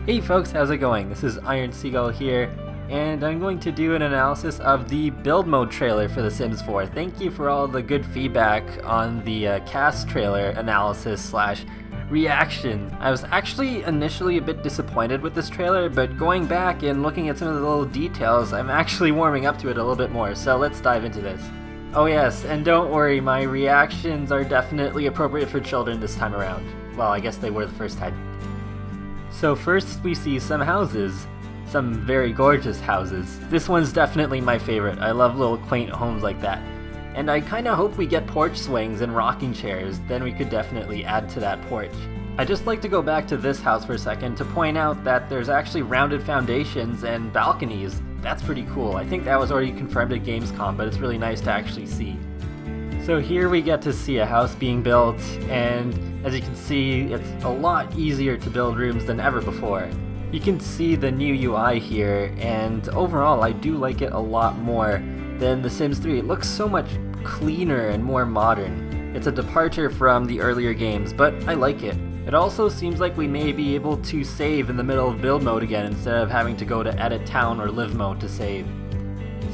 Hey folks, how's it going? This is Seagull here, and I'm going to do an analysis of the build mode trailer for The Sims 4. Thank you for all the good feedback on the cast trailer analysis slash reaction. I was actually initially a bit disappointed with this trailer, but going back and looking at some of the little details, I'm actually warming up to it a little bit more, so let's dive into this. Oh yes, and don't worry, my reactions are definitely appropriate for children this time around. Well, I guess they were the first time. So first we see some houses. Some very gorgeous houses. This one's definitely my favorite. I love little quaint homes like that. And I kinda hope we get porch swings and rocking chairs, then we could definitely add to that porch. I'd just like to go back to this house for a second to point out that there's actually rounded foundations and balconies. That's pretty cool. I think that was already confirmed at Gamescom, but it's really nice to actually see. So here we get to see a house being built, and as you can see, it's a lot easier to build rooms than ever before. You can see the new UI here, and overall I do like it a lot more than The Sims 3. It looks so much cleaner and more modern. It's a departure from the earlier games, but I like it. It also seems like we may be able to save in the middle of build mode again instead of having to go to edit town or live mode to save.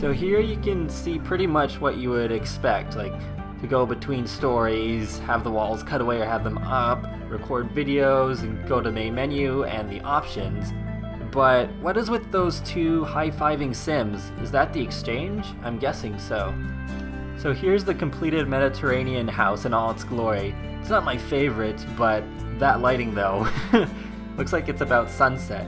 So here you can see pretty much what you would expect, like to go between stories, have the walls cut away or have them up, record videos, and go to main menu and the options. But what is with those two high-fiving Sims? Is that the exchange? I'm guessing so. So here's the completed Mediterranean house in all its glory. It's not my favorite, but that lighting though. Looks like it's about sunset.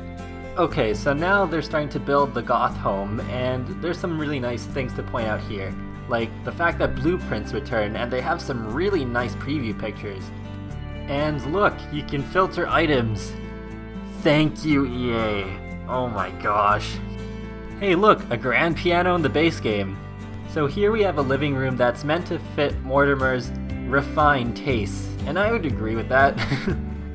Okay, so now they're starting to build the goth home, and there's some really nice things to point out here. Like the fact that blueprints return, and they have some really nice preview pictures. And look, you can filter items. Thank you, EA. Oh my gosh. Hey look, a grand piano in the base game. So here we have a living room that's meant to fit Mortimer's refined tastes, and I would agree with that.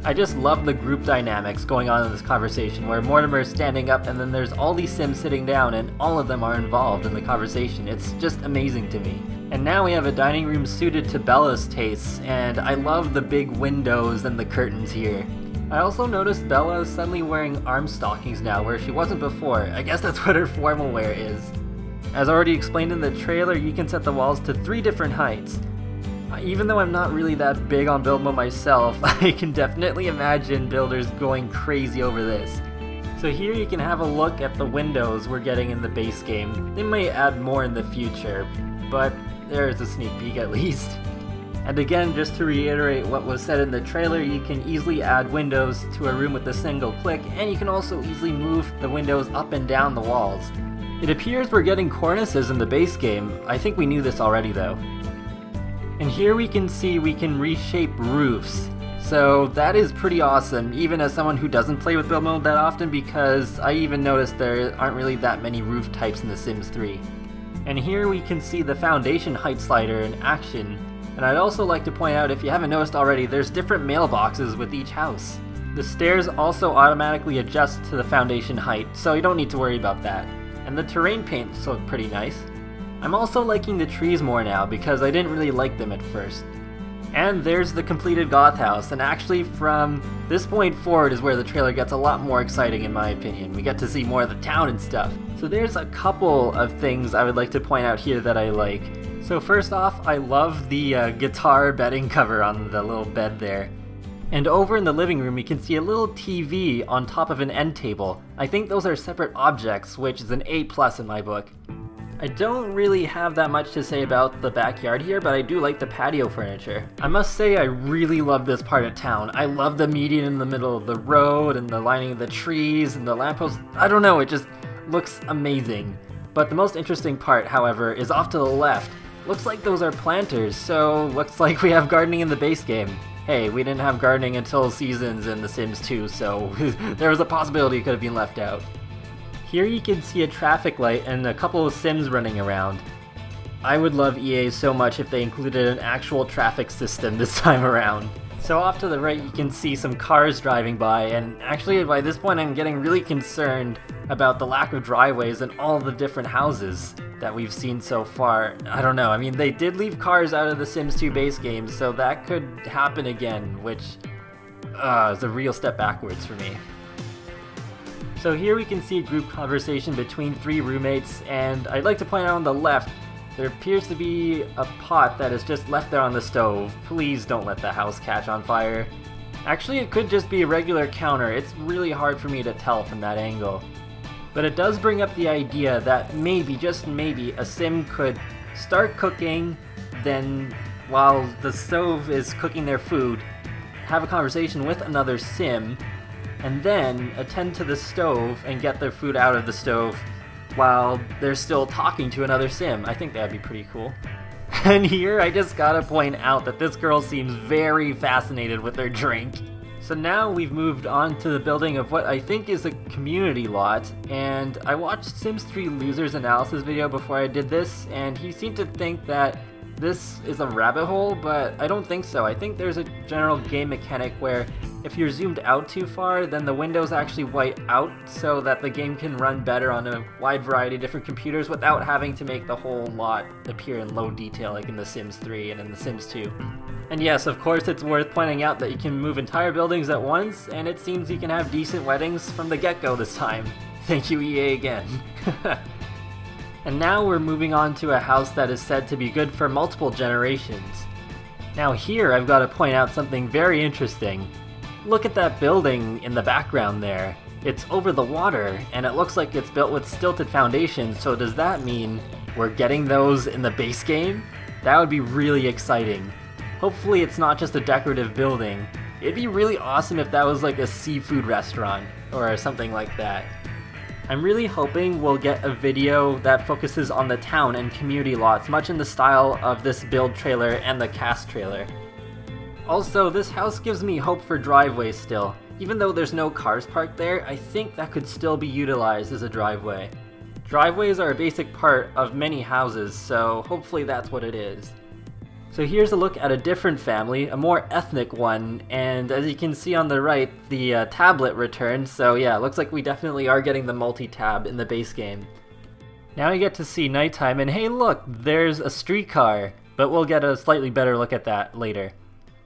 I just love the group dynamics going on in this conversation, where Mortimer is standing up and then there's all these Sims sitting down and all of them are involved in the conversation. It's just amazing to me. And now we have a dining room suited to Bella's tastes, and I love the big windows and the curtains here. I also noticed Bella is suddenly wearing arm stockings now, where she wasn't before. I guess that's what her formal wear is. As already explained in the trailer, you can set the walls to 3 different heights. Even though I'm not really that big on build mode myself, I can definitely imagine builders going crazy over this. So here you can have a look at the windows we're getting in the base game. They may add more in the future, but there's a sneak peek at least. And again, just to reiterate what was said in the trailer, you can easily add windows to a room with a single click, and you can also easily move the windows up and down the walls. It appears we're getting cornices in the base game. I think we knew this already though. And here we can see we can reshape roofs. So that is pretty awesome, even as someone who doesn't play with build mode that often, because I even noticed there aren't really that many roof types in The Sims 3. And here we can see the foundation height slider in action. And I'd also like to point out, if you haven't noticed already, there's different mailboxes with each house. The stairs also automatically adjust to the foundation height, so you don't need to worry about that. And the terrain paints look pretty nice. I'm also liking the trees more now, because I didn't really like them at first. And there's the completed goth house, and actually from this point forward is where the trailer gets a lot more exciting in my opinion. We get to see more of the town and stuff. So there's a couple of things I would like to point out here that I like. So first off, I love the guitar bedding cover on the little bed there. And over in the living room you can see a little TV on top of an end table. I think those are separate objects, which is an A+ in my book. I don't really have that much to say about the backyard here, but I do like the patio furniture. I must say I really love this part of town. I love the median in the middle of the road and the lining of the trees and the lampposts. I don't know, it just looks amazing. But the most interesting part, however, is off to the left. Looks like those are planters, so looks like we have gardening in the base game. Hey, we didn't have gardening until Seasons in The Sims 2, so there was a possibility it could have been left out. Here you can see a traffic light and a couple of Sims running around. I would love EA so much if they included an actual traffic system this time around. So off to the right you can see some cars driving by, and actually by this point I'm getting really concerned about the lack of driveways in all the different houses that we've seen so far. I don't know, I mean they did leave cars out of the Sims 2 base game, so that could happen again, which is a real step backwards for me. So here we can see a group conversation between 3 roommates, and I'd like to point out on the left, there appears to be a pot that is just left there on the stove. Please don't let the house catch on fire. Actually, it could just be a regular counter. It's really hard for me to tell from that angle. But it does bring up the idea that maybe, just maybe, a sim could start cooking, then while the stove is cooking their food, have a conversation with another sim, and then attend to the stove and get their food out of the stove while they're still talking to another sim. I think that'd be pretty cool. And here I just gotta point out that this girl seems very fascinated with her drink. So now we've moved on to the building of what I think is a community lot, and I watched Sims 3 Loser's analysis video before I did this, and he seemed to think that this is a rabbit hole, but I don't think so. I think there's a general game mechanic where if you're zoomed out too far, then the windows actually white out so that the game can run better on a wide variety of different computers without having to make the whole lot appear in low detail like in The Sims 3 and in The Sims 2. And yes, of course, it's worth pointing out that you can move entire buildings at once, and it seems you can have decent weddings from the get-go this time. Thank you, EA, again. And now we're moving on to a house that is said to be good for multiple generations. Now here I've got to point out something very interesting. Look at that building in the background there. It's over the water, and it looks like it's built with stilted foundations, so does that mean we're getting those in the base game? That would be really exciting. Hopefully it's not just a decorative building. It'd be really awesome if that was like a seafood restaurant, or something like that. I'm really hoping we'll get a video that focuses on the town and community lots, much in the style of this build trailer and the cast trailer. Also, this house gives me hope for driveways still. Even though there's no cars parked there, I think that could still be utilized as a driveway. Driveways are a basic part of many houses, so hopefully that's what it is. So here's a look at a different family, a more ethnic one, and as you can see on the right, the tablet returned, so yeah, it looks like we definitely are getting the multi-tab in the base game. Now you get to see nighttime, and hey look, there's a streetcar, but we'll get a slightly better look at that later.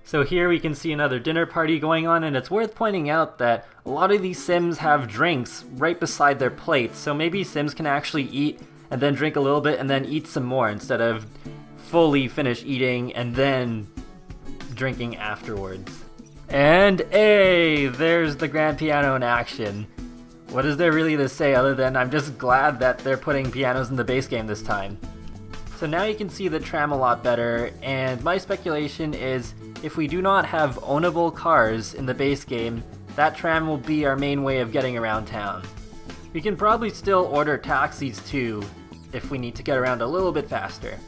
So here we can see another dinner party going on, and it's worth pointing out that a lot of these Sims have drinks right beside their plates, so maybe Sims can actually eat and then drink a little bit and then eat some more instead of fully finish eating and then drinking afterwards. And hey, there's the grand piano in action. What is there really to say other than I'm just glad that they're putting pianos in the base game this time. So now you can see the tram a lot better, and my speculation is if we do not have ownable cars in the base game, that tram will be our main way of getting around town. We can probably still order taxis too if we need to get around a little bit faster.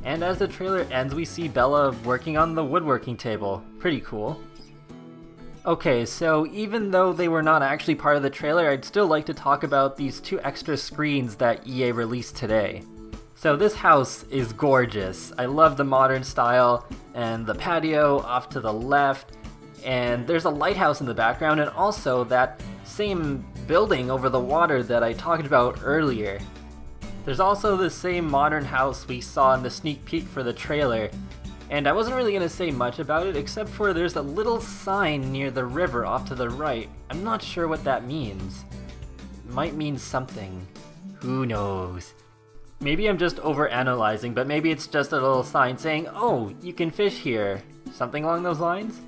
And as the trailer ends, we see Bella working on the woodworking table. Pretty cool. Okay, so even though they were not actually part of the trailer, I'd still like to talk about these 2 extra screens that EA released today. So this house is gorgeous. I love the modern style and the patio off to the left, and there's a lighthouse in the background, and also that same building over the water that I talked about earlier. There's also the same modern house we saw in the sneak peek for the trailer, and I wasn't really going to say much about it except for there's a little sign near the river off to the right. I'm not sure what that means. It might mean something. Who knows? Maybe I'm just overanalyzing, but maybe it's just a little sign saying, oh, you can fish here. Something along those lines?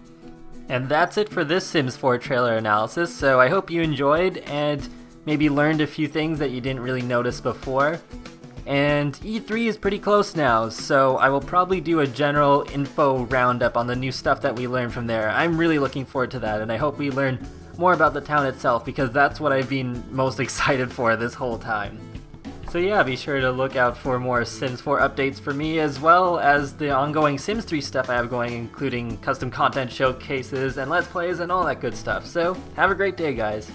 And that's it for this Sims 4 trailer analysis, so I hope you enjoyed and maybe learned a few things that you didn't really notice before. And E3 is pretty close now, so I will probably do a general info roundup on the new stuff that we learned from there. I'm really looking forward to that, and I hope we learn more about the town itself, because that's what I've been most excited for this whole time. So yeah, be sure to look out for more Sims 4 updates for me, as well as the ongoing Sims 3 stuff I have going, including custom content showcases and Let's Plays and all that good stuff. So, have a great day, guys.